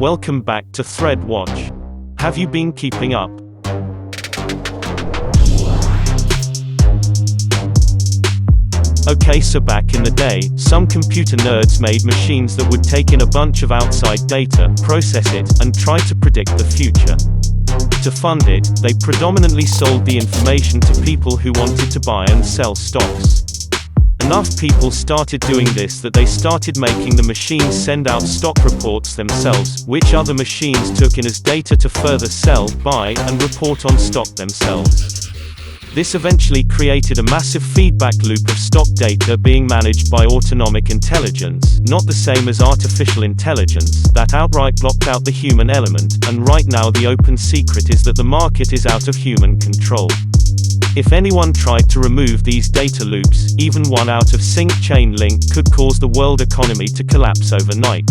welcome back to ThreadWatch. Have you been keeping up? Okay, so back in the day, some computer nerds made machines that would take in a bunch of outside data, process it, and try to predict the future. To fund it, they predominantly sold the information to people who wanted to buy and sell stocks. Enough people started doing this that they started making the machines send out stock reports themselves, which other machines took in as data to further sell, buy, and report on stock themselves. This eventually created a massive feedback loop of stock data being managed by autonomic intelligence, not the same as artificial intelligence, that outright blocked out the human element, and right now the open secret is that the market is out of human control. If anyone tried to remove these data loops, even one out of sync chain link could cause the world economy to collapse overnight.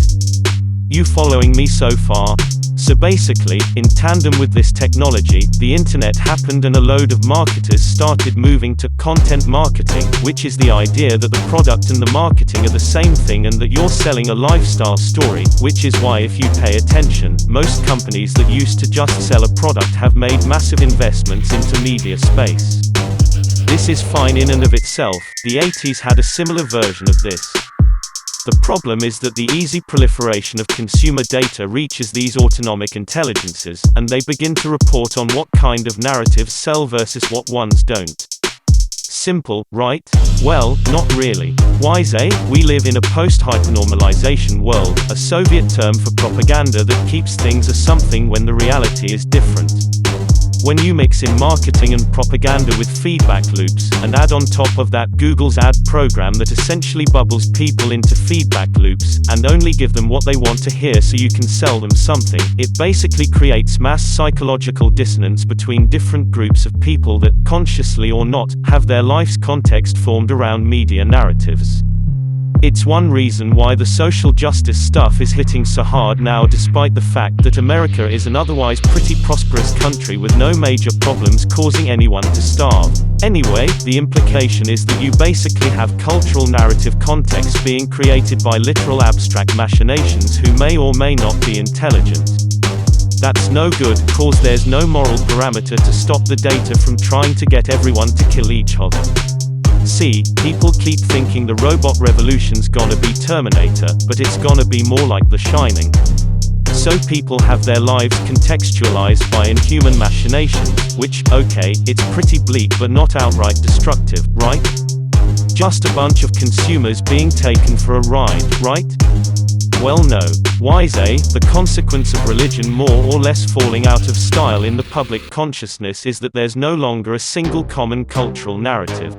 You following me so far? So basically, in tandem with this technology, the internet happened and a load of marketers started moving to content marketing, which is the idea that the product and the marketing are the same thing and that you're selling a lifestyle story, which is why if you pay attention, most companies that used to just sell a product have made massive investments into media space. This is fine in and of itself. The 80s had a similar version of this. The problem is that the easy proliferation of consumer data reaches these autonomic intelligences, and they begin to report on what kind of narratives sell versus what ones don't. Simple, right? Well, not really. Why? We live in a post-hypernormalization world, a Soviet term for propaganda that keeps things as something when the reality is different. When you mix in marketing and propaganda with feedback loops, and add on top of that Google's ad program that essentially bubbles people into feedback loops, and only give them what they want to hear so you can sell them something, it basically creates mass psychological dissonance between different groups of people that, consciously or not, have their life's context formed around media narratives. It's one reason why the social justice stuff is hitting so hard now, despite the fact that America is an otherwise pretty prosperous country with no major problems causing anyone to starve. Anyway, the implication is that you basically have cultural narrative context being created by literal abstract machinations who may or may not be intelligent. That's no good, cause there's no moral parameter to stop the data from trying to get everyone to kill each other. See, people keep thinking the robot revolution's gonna be Terminator, but it's gonna be more like The Shining. So people have their lives contextualized by inhuman machinations, which, okay, it's pretty bleak but not outright destructive, right? Just a bunch of consumers being taken for a ride, right? Well, no. Why? The consequence of religion more or less falling out of style in the public consciousness is that there's no longer a single common cultural narrative.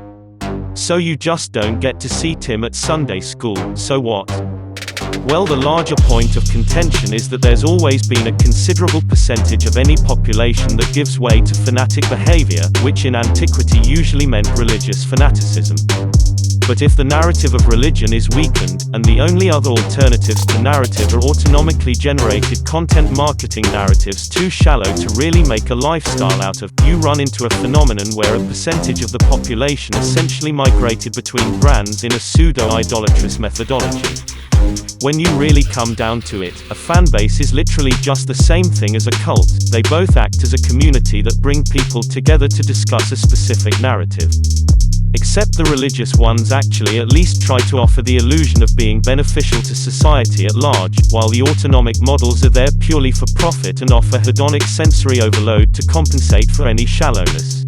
So you just don't get to see Tim at Sunday school, so what? Well, the larger point of contention is that there's always been a considerable percentage of any population that gives way to fanatic behavior, which in antiquity usually meant religious fanaticism. But if the narrative of religion is weakened, and the only other alternatives to narrative are autonomically generated content marketing narratives too shallow to really make a lifestyle out of, you run into a phenomenon where a percentage of the population essentially migrated between brands in a pseudo-idolatrous methodology. When you really come down to it, a fanbase is literally just the same thing as a cult. They both act as a community that bring people together to discuss a specific narrative. Except the religious ones actually at least try to offer the illusion of being beneficial to society at large, while the autonomic models are there purely for profit and offer hedonic sensory overload to compensate for any shallowness.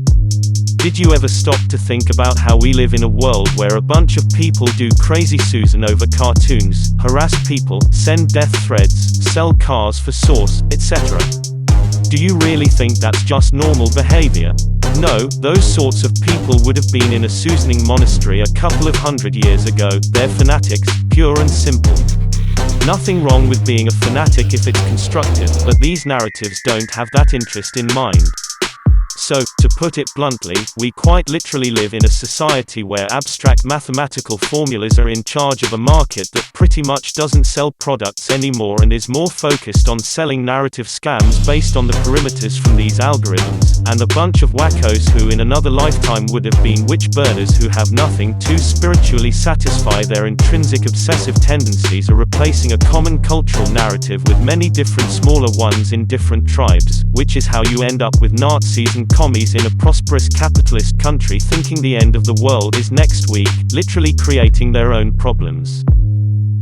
Did you ever stop to think about how we live in a world where a bunch of people do crazy Susan over cartoons, harass people, send death threads, sell cars for sauce, etc.? Do you really think that's just normal behavior? No, those sorts of people would have been in a Susaning monastery a couple of hundred years ago. They're fanatics, pure and simple. Nothing wrong with being a fanatic if it's constructive, but these narratives don't have that interest in mind. So, to put it bluntly, we quite literally live in a society where abstract mathematical formulas are in charge of a market that pretty much doesn't sell products anymore and is more focused on selling narrative scams based on the parameters from these algorithms, and a bunch of wackos who in another lifetime would have been witch burners who have nothing to spiritually satisfy their intrinsic obsessive tendencies are replacing a common cultural narrative with many different smaller ones in different tribes, which is how you end up with Nazis and commies in a prosperous capitalist country thinking the end of the world is next week, literally creating their own problems.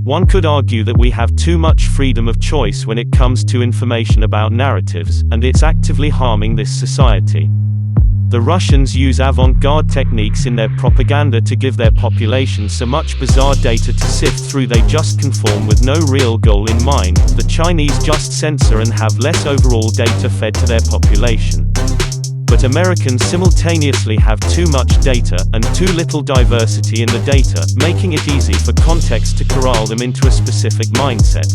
One could argue that we have too much freedom of choice when it comes to information about narratives, and it's actively harming this society. The Russians use avant-garde techniques in their propaganda to give their population so much bizarre data to sift through they just conform with no real goal in mind. The Chinese just censor and have less overall data fed to their population. But Americans simultaneously have too much data, and too little diversity in the data, making it easy for context to corral them into a specific mindset.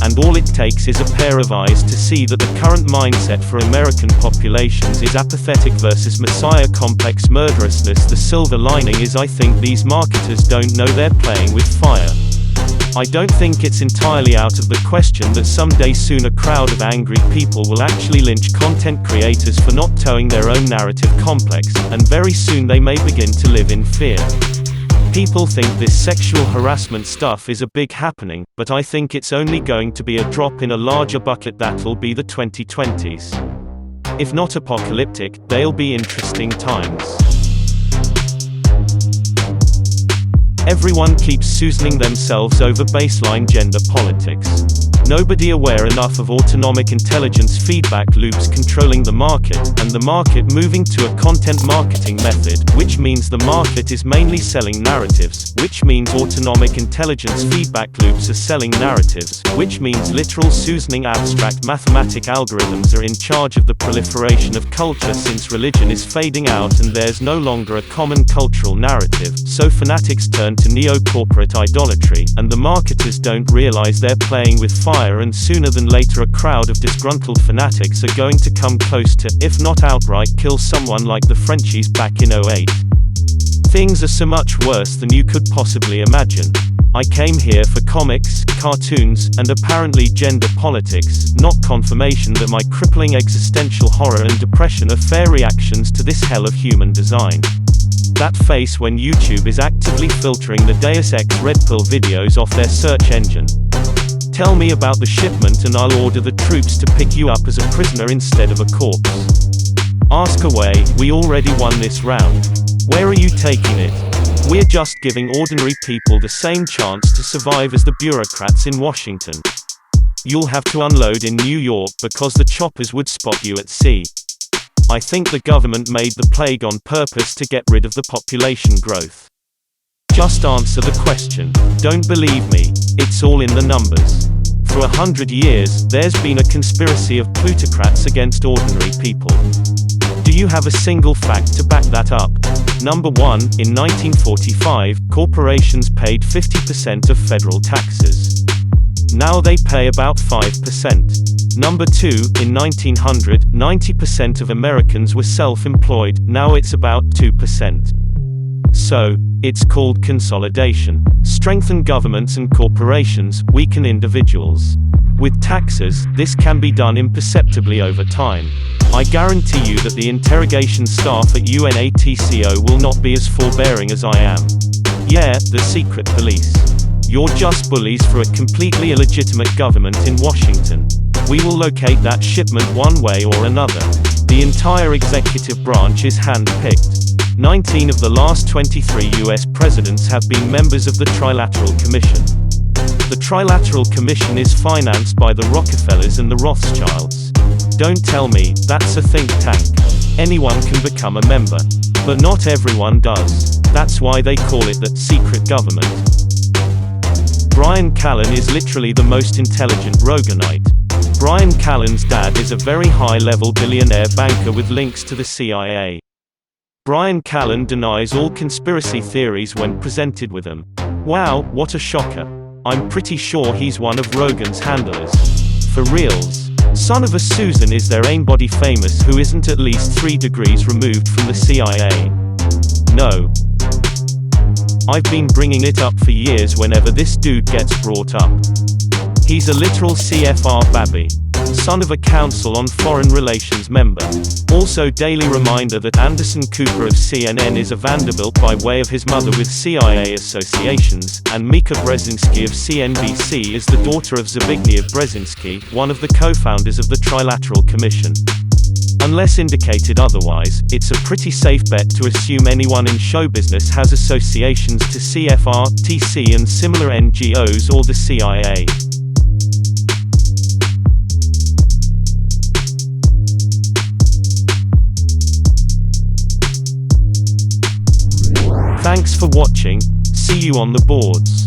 And all it takes is a pair of eyes to see that the current mindset for American populations is apathetic versus messiah complex murderousness. The silver lining is I think these marketers don't know they're playing with fire. I don't think it's entirely out of the question that someday soon a crowd of angry people will actually lynch content creators for not towing their own narrative complex, and very soon they may begin to live in fear. People think this sexual harassment stuff is a big happening, but I think it's only going to be a drop in a larger bucket that'll be the 2020s. If not apocalyptic, they'll be interesting times. Everyone keeps Susaning themselves over baseline gender politics. Nobody aware enough of autonomic intelligence feedback loops controlling the market, and the market moving to a content marketing method, which means the market is mainly selling narratives, which means autonomic intelligence feedback loops are selling narratives, which means literal Susaning abstract mathematic algorithms are in charge of the proliferation of culture since religion is fading out and there's no longer a common cultural narrative, so fanatics turn to neo-corporate idolatry, and the marketers don't realize they're playing with fire, and sooner than later a crowd of disgruntled fanatics are going to come close to, if not outright kill someone like the Frenchies back in '08. Things are so much worse than you could possibly imagine. I came here for comics, cartoons, and apparently gender politics, not confirmation that my crippling existential horror and depression are fair reactions to this hell of human design. That face when YouTube is actively filtering the Deus Ex Red Pill videos off their search engine. Tell me about the shipment and I'll order the troops to pick you up as a prisoner instead of a corpse. Ask away, we already won this round. Where are you taking it? We're just giving ordinary people the same chance to survive as the bureaucrats in Washington. You'll have to unload in New York because the choppers would spot you at sea. I think the government made the plague on purpose to get rid of the population growth. Just answer the question. Don't believe me, it's all in the numbers. For 100 years, there's been a conspiracy of plutocrats against ordinary people. Do you have a single fact to back that up? Number 1, in 1945, corporations paid 50% of federal taxes. Now they pay about 5%. Number 2, in 1900, 90% of Americans were self-employed, now it's about 2%. So, it's called consolidation. Strengthen governments and corporations, weaken individuals. With taxes, this can be done imperceptibly over time. I guarantee you that the interrogation staff at UNATCO will not be as forbearing as I am. Yeah, the secret police. You're just bullies for a completely illegitimate government in Washington. We will locate that shipment one way or another. The entire executive branch is hand-picked. 19 of the last 23 US presidents have been members of the Trilateral Commission. The Trilateral Commission is financed by the Rockefellers and the Rothschilds. Don't tell me, that's a think tank. Anyone can become a member. But not everyone does. That's why they call it that secret government. Brian Callen is literally the most intelligent Roganite. Brian Callen's dad is a very high-level billionaire banker with links to the CIA. Brian Callen denies all conspiracy theories when presented with them. Wow, what a shocker. I'm pretty sure he's one of Rogan's handlers. For reals. Son of a Susan is there anybody famous who isn't at least 3 degrees removed from the CIA? No. I've been bringing it up for years whenever this dude gets brought up. He's a literal CFR babby. Son of a Council on Foreign Relations member. Also daily reminder that Anderson Cooper of CNN is a Vanderbilt by way of his mother with CIA associations, and Mika Brzezinski of CNBC is the daughter of Zbigniew Brzezinski, one of the co-founders of the Trilateral Commission. Unless indicated otherwise, it's a pretty safe bet to assume anyone in show business has associations to CFR, TC and similar NGOs or the CIA. Thanks for watching, see you on the boards.